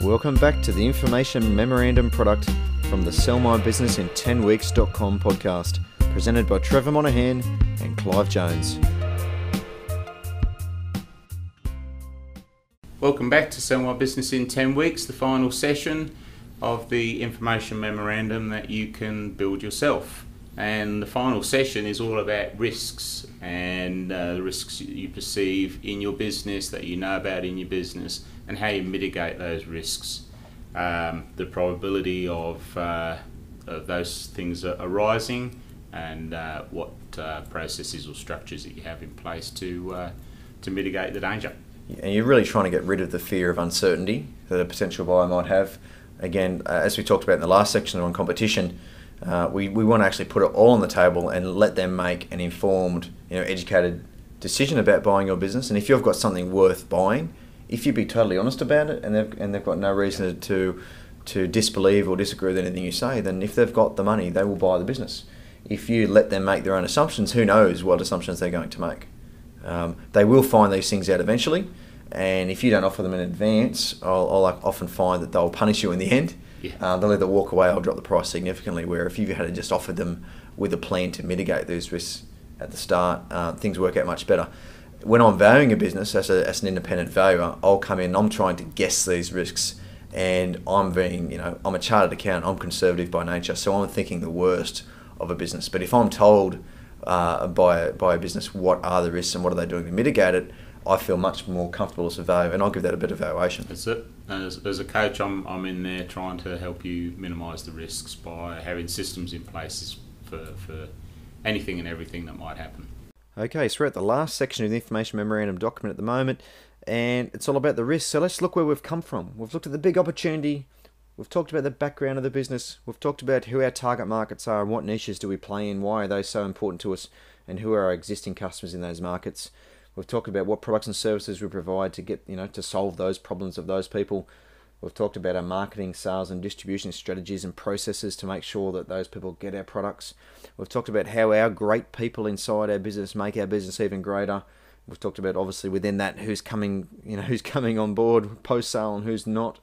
Welcome back to the Information Memorandum product from the sellmybusinessin10weeks.com podcast, presented by Trevor Monaghan and Clive Jones. Welcome back to Sell My Business in 10 Weeks, the final session of the Information Memorandum that you can build yourself. And the final session is all about risks and the risks you perceive in your business, that you know about in your business, and how you mitigate those risks. The probability of those things arising, and what processes or structures that you have in place to mitigate the danger. And you're really trying to get rid of the fear of uncertainty that a potential buyer might have. Again, as we talked about in the last section on competition, we want to actually put it all on the table and let them make an informed, educated decision about buying your business. And if you've got something worth buying, if you be totally honest about it, and they've got no reason to disbelieve or disagree with anything you say, then if they've got the money, they will buy the business. If you let them make their own assumptions, who knows what assumptions they're going to make. They will find these things out eventually, and if you don't offer them in advance, I'll often find that they'll punish you in the end. Yeah. They'll either walk away or drop the price significantly, where if you had just offered them with a plan to mitigate those risks at the start, things work out much better. When I'm valuing a business as an independent valuer, I'll come in, I'm trying to guess these risks, and I'm a chartered accountant, I'm conservative by nature, so I'm thinking the worst of a business. But if I'm told by a business what are the risks and what are they doing to mitigate it, I feel much more comfortable as a valuer, and I'll give that a bit of valuation. That's it. As a coach, I'm in there trying to help you minimise the risks by having systems in place for anything and everything that might happen. Okay, so we're at the last section of the Information Memorandum document at the moment, and it's all about the risks. So let's look where we've come from. We've looked at the big opportunity, we've talked about the background of the business, we've talked about who our target markets are and what niches do we play in, why are they so important to us, and who are our existing customers in those markets. We've talked about what products and services we provide to get, to solve those problems of those people. We've talked about our marketing, sales and distribution strategies and processes to make sure that those people get our products. We've talked about how our great people inside our business make our business even greater. We've talked about, obviously, within that, who's coming on board post-sale and who's not.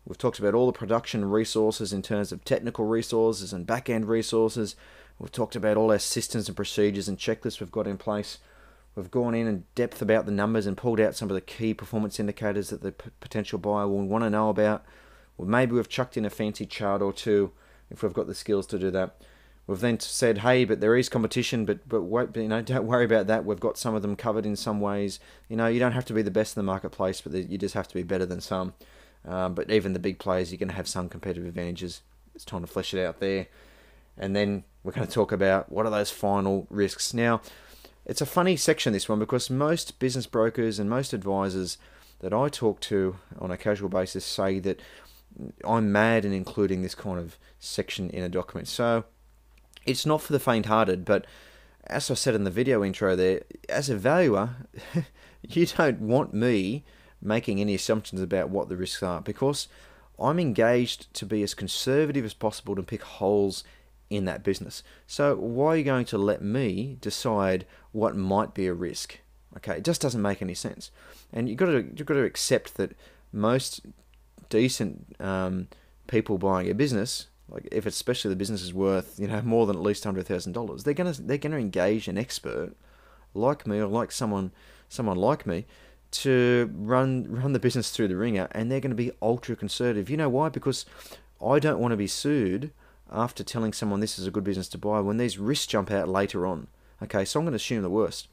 We've talked about all the production resources in terms of technical resources and back-end resources. We've talked about all our systems and procedures and checklists we've got in place. We've gone in depth about the numbers and pulled out some of the key performance indicators that the potential buyer will want to know about. Or maybe we've chucked in a fancy chart or two if we've got the skills to do that. We've then said, hey, but there is competition, but wait, don't worry about that. We've got some of them covered in some ways. You don't have to be the best in the marketplace, but you just have to be better than some. But even the big players, you're going to have some competitive advantages. It's time to flesh it out there. And then we're going to talk about what are those final risks. Now, it's a funny section, this one, because most business brokers and most advisors that I talk to on a casual basis say that I'm mad in including this kind of section in a document. So it's not for the faint-hearted, but as I said in the video intro there, as a valuer, you don't want me making any assumptions about what the risks are, because I'm engaged to be as conservative as possible to pick holes in that business. So why are you going to let me decide what might be a risk? Okay, it just doesn't make any sense. And you've got to accept that most decent people buying a business, like if especially the business is worth more than at least $100,000, they're gonna engage an expert like me or like someone like me to run the business through the ringer, and they're going to be ultra conservative. You know why? Because I don't want to be sued after telling someone this is a good business to buy when these risks jump out later on. Okay, so I'm going to assume the worst.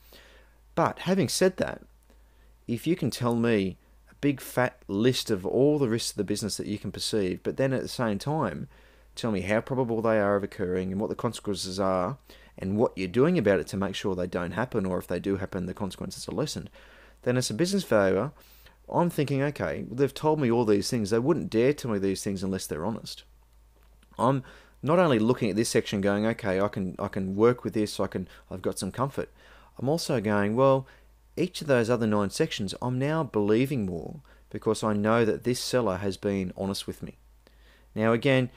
But having said that, if you can tell me a big fat list of all the risks of the business that you can perceive, but then at the same time tell me how probable they are of occurring and what the consequences are and what you're doing about it to make sure they don't happen, or if they do happen, the consequences are lessened, then as a business valuer, I'm thinking, okay, they've told me all these things. They wouldn't dare tell me these things unless they're honest. I'm not only looking at this section going, okay, I can work with this, I've got some comfort. I'm also going, well, each of those other 9 sections, I'm now believing more because I know that this seller has been honest with me. Now, again,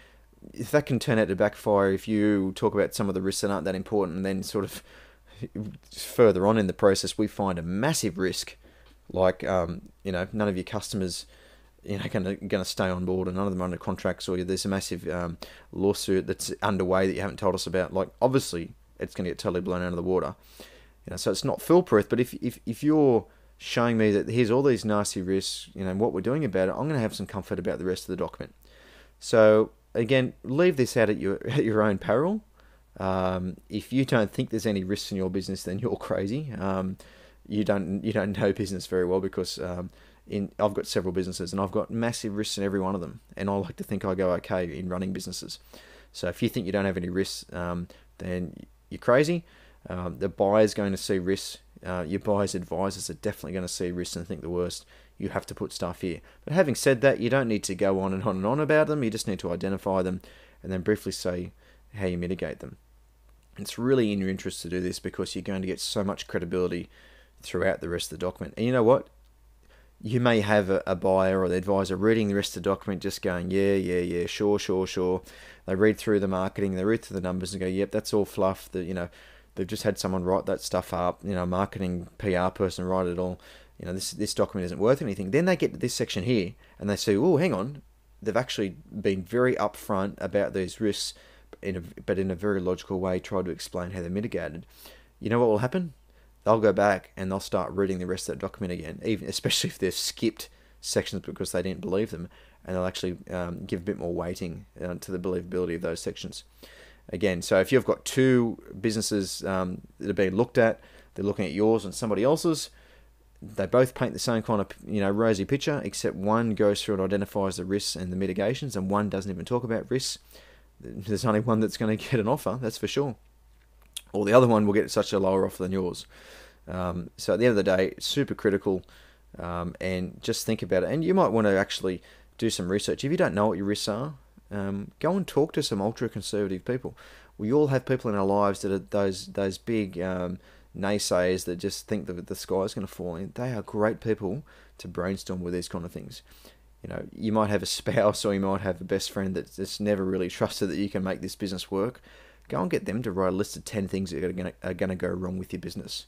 if that can turn out to backfire if you talk about some of the risks that aren't that important, and then sort of further on in the process we find a massive risk, like none of your customers going to stay on board, and none of them are under contracts, or there's a massive lawsuit that's underway that you haven't told us about. Like, obviously, it's going to get totally blown out of the water. So it's not foolproof. But if you're showing me that here's all these nasty risks, what we're doing about it, I'm going to have some comfort about the rest of the document. So again, leave this out at your own peril. If you don't think there's any risks in your business, then you're crazy. You don't know business very well, because I've got several businesses and I've got massive risks in every one of them, and I like to think I go okay in running businesses. So if you think you don't have any risks, then you're crazy. The buyer's going to see risks. Your buyer's advisors are definitely going to see risks and think the worst. You have to put stuff here. But having said that, you don't need to go on and on and on about them. You just need to identify them and then briefly say how you mitigate them. It's really in your interest to do this, because you're going to get so much credibility throughout the rest of the document. And you know what? You may have a buyer or the advisor reading the rest of the document just going, yeah, sure. They read through the marketing, they read through the numbers and go, yep, that's all fluff. They've just had someone write that stuff up, marketing PR person write it all. This document isn't worth anything. Then they get to this section here and they say, oh, hang on. They've actually been very upfront about these risks, but in a very logical way, try to explain how they're mitigated. You know what will happen? They'll go back and they'll start reading the rest of that document again, especially if they've skipped sections because they didn't believe them, and they'll actually give a bit more weighting to the believability of those sections. Again, so if you've got two businesses that are being looked at, they're looking at yours and somebody else's, they both paint the same kind of rosy picture, except one goes through and identifies the risks and the mitigations, and one doesn't even talk about risks. There's only one that's going to get an offer, that's for sure. Or the other one will get such a lower offer than yours. So at the end of the day, it's super critical, and just think about it. And you might want to actually do some research. If you don't know what your risks are, go and talk to some ultra-conservative people. We all have people in our lives that are those big naysayers that just think that the sky is going to fall in. They are great people to brainstorm with these kind of things. You might have a spouse, or you might have a best friend that's just never really trusted that you can make this business work. Go and get them to write a list of 10 things that are going to go wrong with your business.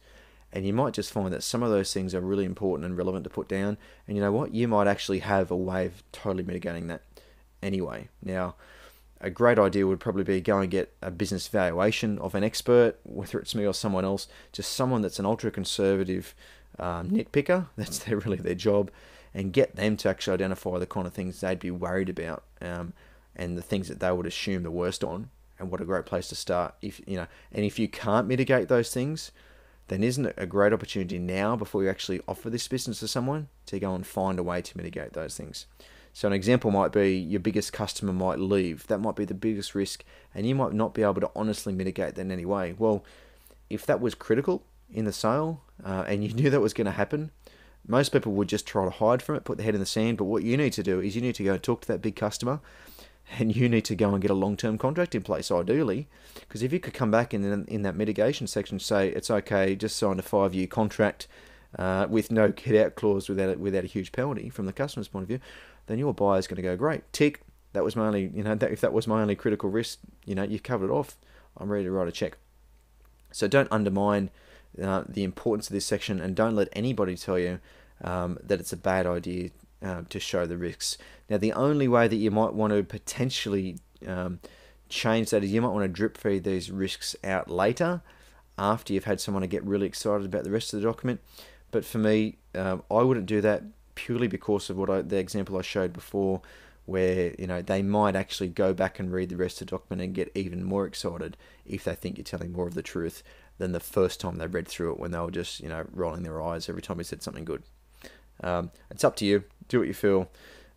And you might just find that some of those things are really important and relevant to put down. And you know what? You might actually have a way of totally mitigating that anyway. Now, a great idea would probably be go and get a business valuation of an expert, whether it's me or someone else, just someone that's an ultra-conservative nitpicker. That's really their job. And get them to actually identify the kind of things they'd be worried about, and the things that they would assume the worst on. And what a great place to start. And if you can't mitigate those things, then isn't it a great opportunity now, before you actually offer this business to someone, to go and find a way to mitigate those things? So an example might be your biggest customer might leave. That might be the biggest risk, and you might not be able to honestly mitigate that in any way. Well, if that was critical in the sale, and you knew that was going to happen, most people would just try to hide from it, put their head in the sand. But what you need to do is you need to go and talk to that big customer, and you need to go and get a long-term contract in place, ideally. Because if you could come back in that mitigation section, say it's okay, just sign a 5-year contract with no get-out clause, without a huge penalty from the customer's point of view, then your buyer's going to go, great, tick. That was my only, if that was my only critical risk, you've covered it off. I'm ready to write a check. So don't undermine the importance of this section, and don't let anybody tell you that it's a bad idea to show the risks. Now, the only way that you might want to potentially change that is you might want to drip feed these risks out later, after you've had someone to get really excited about the rest of the document. But for me, I wouldn't do that, purely because of the example I showed before, where they might actually go back and read the rest of the document and get even more excited if they think you're telling more of the truth than the first time they read through it, when they were just rolling their eyes every time you said something good. It's up to you. Do what you feel.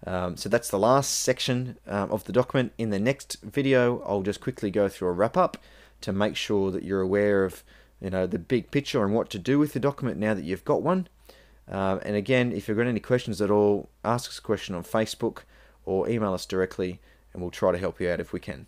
So that's the last section of the document. In the next video, I'll just quickly go through a wrap-up to make sure that you're aware of the big picture and what to do with the document now that you've got one. And again, if you've got any questions at all, ask us a question on Facebook or email us directly, and we'll try to help you out if we can.